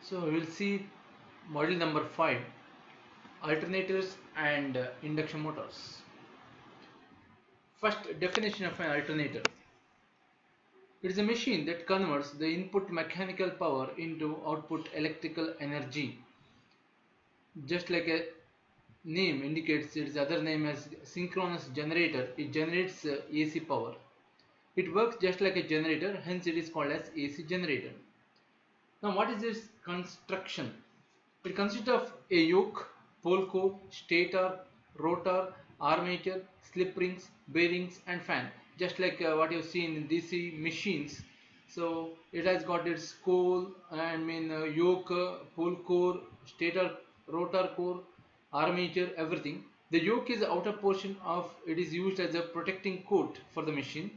So we will see model number 5, alternators and induction motors. First, definition of an alternator. It is a machine that converts the input mechanical power into output electrical energy. Just like a name indicates, its other name as synchronous generator. It generates AC power. It works just like a generator, hence it is called as AC generator. Now what is its construction? It consists of a yoke, pole core, stator, rotor, armature, slip rings, bearings and fan. Just like what you see in DC machines. So it has got its coal, yoke, pole core, stator, rotor core, armature, everything. The yoke is the outer portion of it is used as a protecting coat for the machine.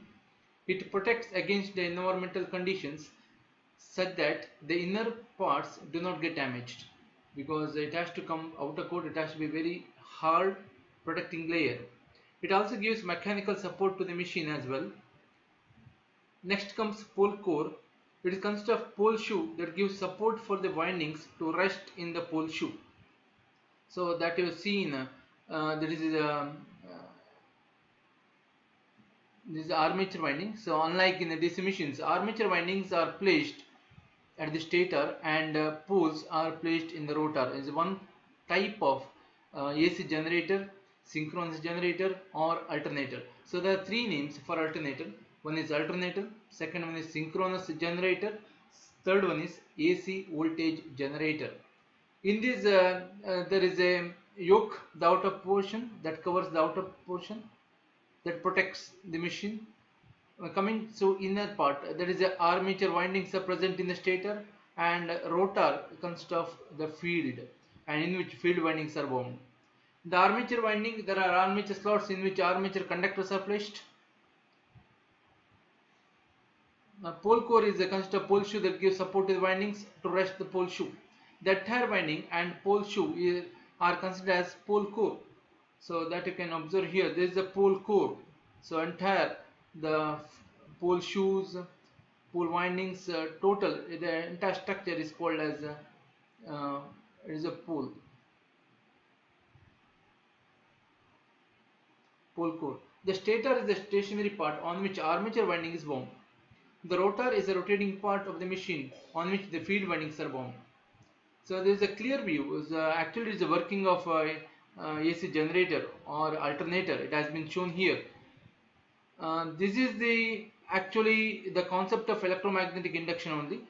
It protects against the environmental conditions such that the inner parts do not get damaged, because it has to come outer coat, it has to be very hard protecting layer. It also gives mechanical support to the machine as well. Next comes pole core. It consists of pole shoe that gives support for the windings to rest in the pole shoe. So that you have seen, there is this is armature winding. So unlike in the DC machines, armature windings are placed at the stator and poles are placed in the rotor. Is one type of AC generator, synchronous generator or alternator. So there are three names for alternator. One is alternator, second one is synchronous generator, third one is AC voltage generator. In this there is a yoke, the outer portion that covers the outer portion that protects the machine. Coming to inner part, there is a armature windings are present in the stator, and rotor consists of the field, and in which field windings are wound. The armature winding, there are armature slots in which armature conductors are placed. Pole core is a consist of pole shoe that gives support to the windings to rest the pole shoe. The entire winding and pole shoe are considered as pole core. So that you can observe here, there is a pole core. So entire the pole shoes, pole windings, total the entire structure is called as it is a pole core. The stator is the stationary part on which armature winding is wound. The rotor is a rotating part of the machine on which the field windings are wound. So there is a clear view. Actually, it is the working of AC generator or alternator. It has been shown here. This is actually the concept of electromagnetic induction only.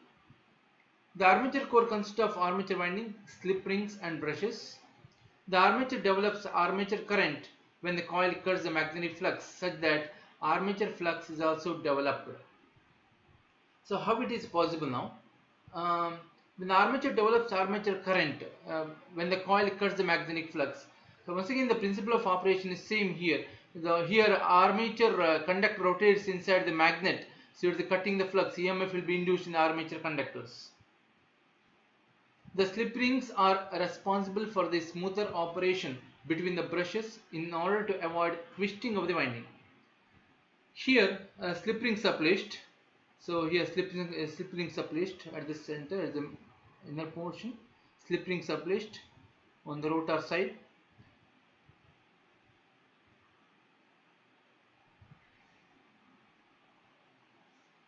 The armature core consists of armature winding, slip rings and brushes. The armature develops armature current when the coil cuts the magnetic flux, such that armature flux is also developed. So how it is possible now? When the armature develops armature current when the coil cuts the magnetic flux. So once again the principle of operation is same here. Here armature conductor rotates inside the magnet, so it's cutting the flux. EMF will be induced in the armature conductors. The slip rings are responsible for the smoother operation between the brushes in order to avoid twisting of the winding. Here slip rings are placed. So here slip rings are placed at the center as the inner portion. Slip rings are placed on the rotor side.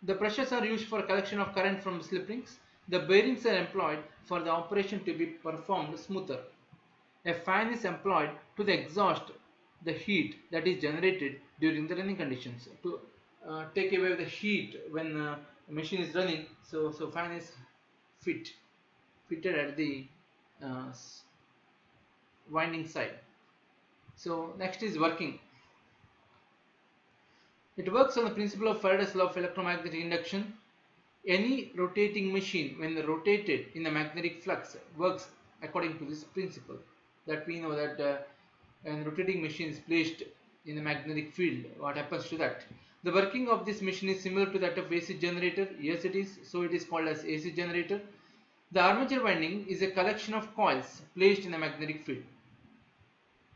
The brushes are used for collection of current from the slip rings. The bearings are employed for the operation to be performed smoother. A fan is employed to exhaust the heat that is generated during the running conditions, to take away the heat when the machine is running. So fan is fitted at the winding side. So next is working. It works on the principle of Faraday's law of electromagnetic induction. Any rotating machine, when rotated in the magnetic flux, works according to this principle. That we know that when rotating machine is placed in the magnetic field, what happens to that? The working of this machine is similar to that of AC generator. Yes, it is. So it is called as AC generator. The armature winding is a collection of coils placed in a magnetic field.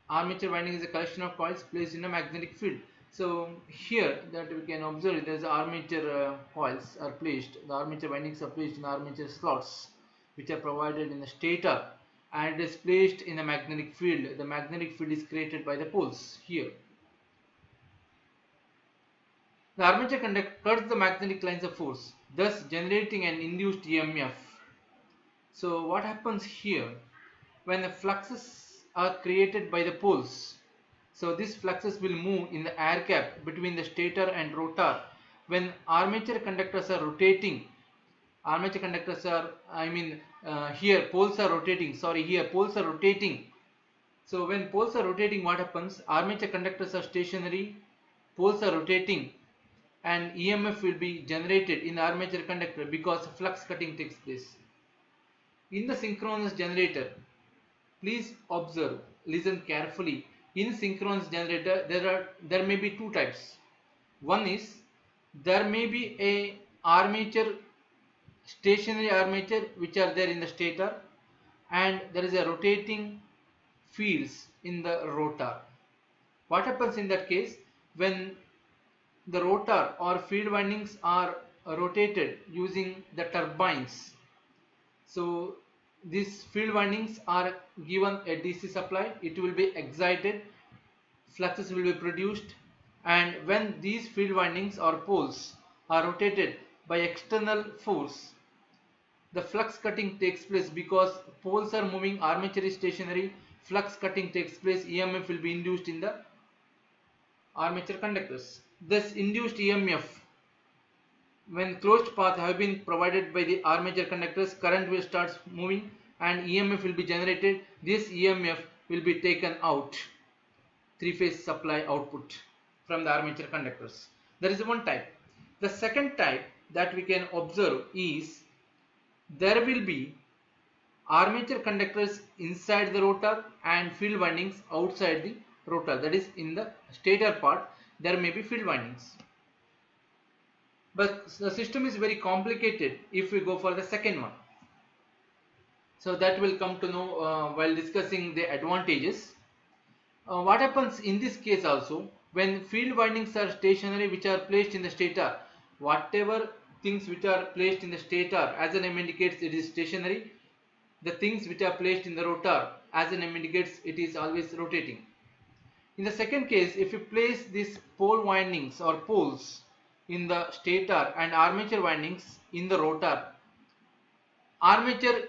Armature winding is a collection of coils placed in a magnetic field. So here that we can observe, there's armature coils are placed. The armature windings are placed in armature slots. which are provided in the stator, and it is placed in a magnetic field. The magnetic field is created by the poles here. The armature conductor cuts the magnetic lines of force, thus generating an induced EMF. So what happens here? When the fluxes are created by the poles, so these fluxes will move in the air gap between the stator and rotor. When armature conductors are rotating, armature conductors are, here poles are rotating, here poles are rotating. So when poles are rotating, what happens? Armature conductors are stationary, poles are rotating, and EMF will be generated in the armature conductor because flux cutting takes place. In the synchronous generator, please observe, listen carefully. In synchronous generator, there may be two types. One is there may be a armature, stationary armature, which are there in the stator, and there is a rotating fields in the rotor. What happens in that case? When the rotor or field windings are rotated using the turbines, so these field windings are given a DC supply, it will be excited, fluxes will be produced, and when these field windings or poles are rotated by external force, the flux cutting takes place because poles are moving, armature is stationary, flux cutting takes place, EMF will be induced in the armature conductors. This induced EMF, when closed path have been provided by the armature conductors, current will start moving and EMF will be generated. This EMF will be taken out, three-phase supply output from the armature conductors. That is one type. The second type that we can observe is there will be armature conductors inside the rotor and field windings outside the rotor. That is, in the stator part there may be field windings. But the system is very complicated if we go for the second one. So that will come to know while discussing the advantages. What happens in this case also, when field windings are stationary, which are placed in the stator, whatever things which are placed in the stator, as the name indicates, it is stationary. The things which are placed in the rotor, as the name indicates, it is always rotating. In the second case, if you place these pole windings or poles in the stator and armature windings in the rotor, armature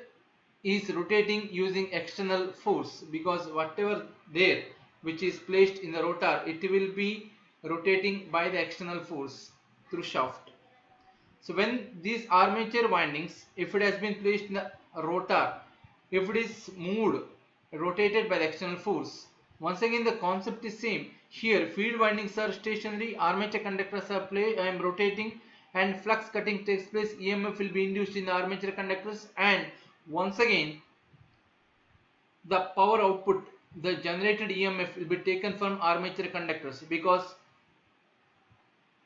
is rotating using external force, because whatever there which is placed in the rotor, it will be rotating by the external force through shaft. So when these armature windings, if it has been placed in the rotor, if it is moved, rotated by the external force, once again the concept is same. Here field windings are stationary, armature conductors are rotating, and flux cutting takes place. EMF will be induced in the armature conductors, and once again the power output, the generated EMF will be taken from armature conductors, because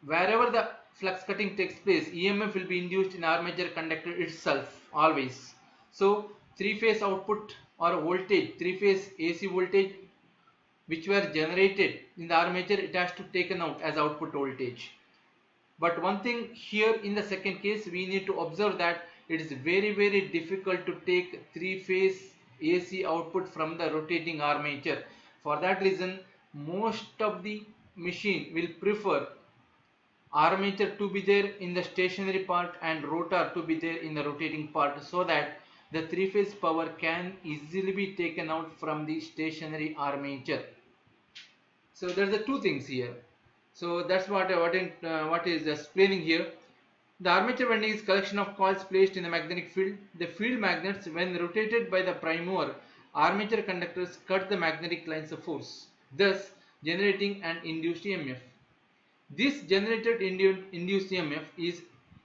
wherever the flux cutting takes place, EMF will be induced in armature conductor itself always. So three-phase output or voltage, three-phase AC voltage which were generated in the armature, it has to taken out as output voltage. But one thing here in the second case, we need to observe that it is very difficult to take three-phase AC output from the rotating armature. For that reason, most of the machine will prefer armature to be there in the stationary part and rotor to be there in the rotating part, so that the three-phase power can easily be taken out from the stationary armature. So there's the two things here. So that's what is explaining here. The armature winding is collection of coils placed in the magnetic field. The field magnets, when rotated by the prime mover, armature conductors cut the magnetic lines of force, thus generating an induced EMF. This generated induced EMF is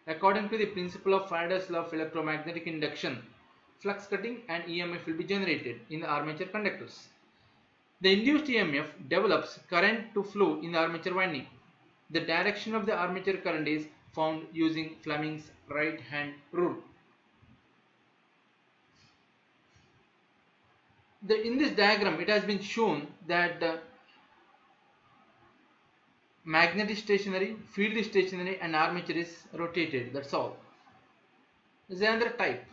according to the principle of Faraday's law of electromagnetic induction. Flux cutting and EMF will be generated in the armature conductors. The induced EMF develops current to flow in the armature winding. The direction of the armature current is found using Fleming's right hand rule. In this diagram, it has been shown that magnet is stationary, field is stationary, and armature is rotated. That's all. There is another type.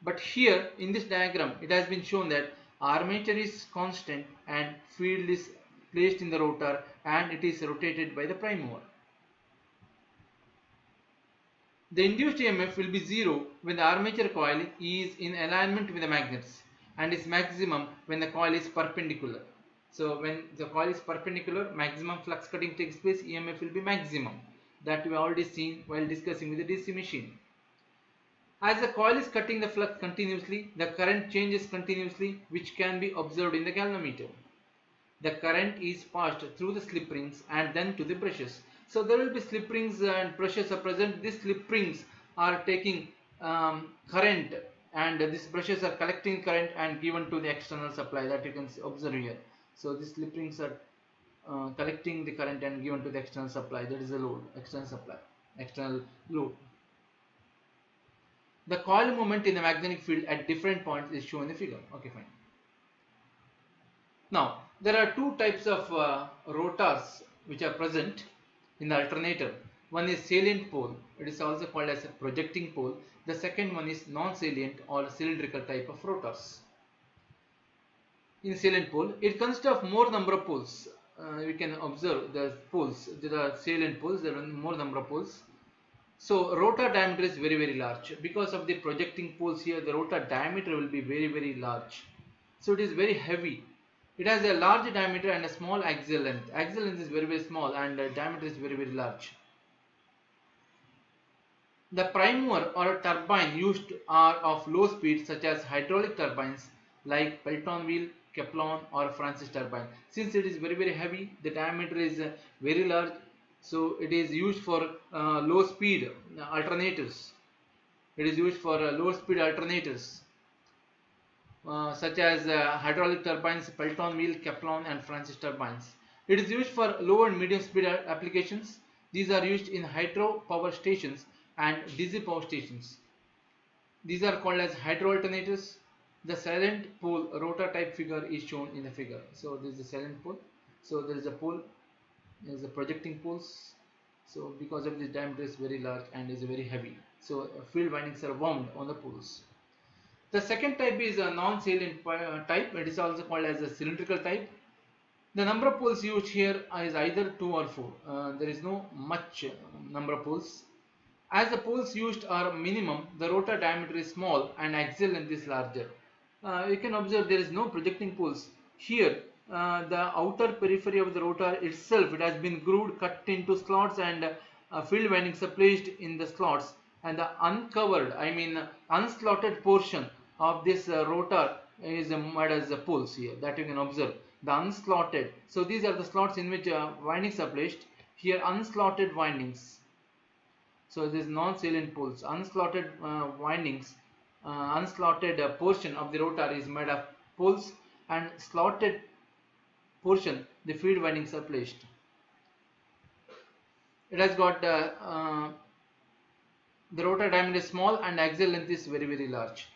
But here in this diagram it has been shown that armature is constant and field is placed in the rotor and it is rotated by the prime mover. The induced EMF will be zero when the armature coil is in alignment with the magnets and is maximum when the coil is perpendicular. So when the coil is perpendicular, maximum flux cutting takes place, EMF will be maximum. That we have already seen while discussing with the DC machine. As the coil is cutting the flux continuously, the current changes continuously, which can be observed in the galvanometer. The current is passed through the slip rings and then to the brushes. So there will be slip rings and brushes are present. These slip rings are taking current and these brushes are collecting current and given to the external supply, that you can observe here. So these slip rings are collecting the current and given to the external supply, that is the load, external supply, external load. The coil movement in the magnetic field at different points is shown in the figure. Okay, fine. Now, there are two types of rotors which are present in the alternator. One is salient pole, it is also called as a projecting pole. The second one is non-salient or cylindrical type of rotors. In salient pole, it consists of more number of poles. We can observe the poles, there are salient poles, there are more number of poles. So rotor diameter is very large. Because of the projecting poles here, the rotor diameter will be very large. So it is very heavy. It has a large diameter and a small axial length. Axial length is very small and the diameter is very large. The prime mover or turbine used are of low speed, such as hydraulic turbines like Pelton wheel, Kaplan or Francis turbine. Since it is very heavy, the diameter is very large, so it is used for low speed alternators. It is used for low speed alternators. Such as hydraulic turbines, Pelton wheel, Kaplan and Francis turbines. It is used for low and medium speed applications. These are used in hydro power stations and DC power stations. These are called as hydro alternators. The silent pole rotor type figure is shown in the figure. So this is the silent pole. So there is a pole, there is a projecting poles. So because of this diameter is very large and is very heavy. So field windings are wound on the poles. The second type is a non-salient type. It is also called as a cylindrical type. The number of poles used here is either 2 or 4. There is no much number of poles. As the poles used are minimum, the rotor diameter is small and axial length is larger. You can observe there is no projecting poles. Here, the outer periphery of the rotor itself, it has been grooved, cut into slots and field windings are placed in the slots, and the uncovered, I mean unslotted portion of this rotor is made as the poles here, that you can observe. The unslotted, so these are the slots in which windings are placed. Here unslotted windings. So this non-salient poles, unslotted windings, unslotted portion of the rotor is made of poles, and slotted portion the field windings are placed. It has got the rotor diameter is small and axial length is very large.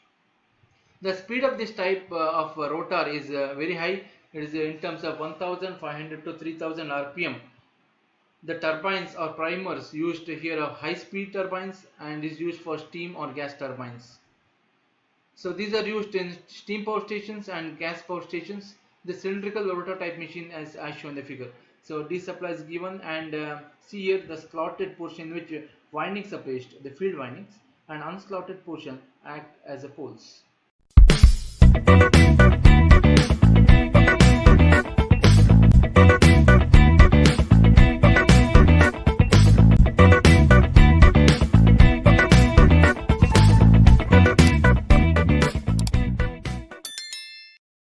The speed of this type of rotor is very high. It is in terms of 1500 to 3000 rpm. The turbines or primers used here are high speed turbines and is used for steam or gas turbines. So these are used in steam power stations and gas power stations. The cylindrical rotor type machine as shown in the figure. So D supply is given, and see here the slotted portion in which windings are placed, the field windings, and unslotted portion act as a poles.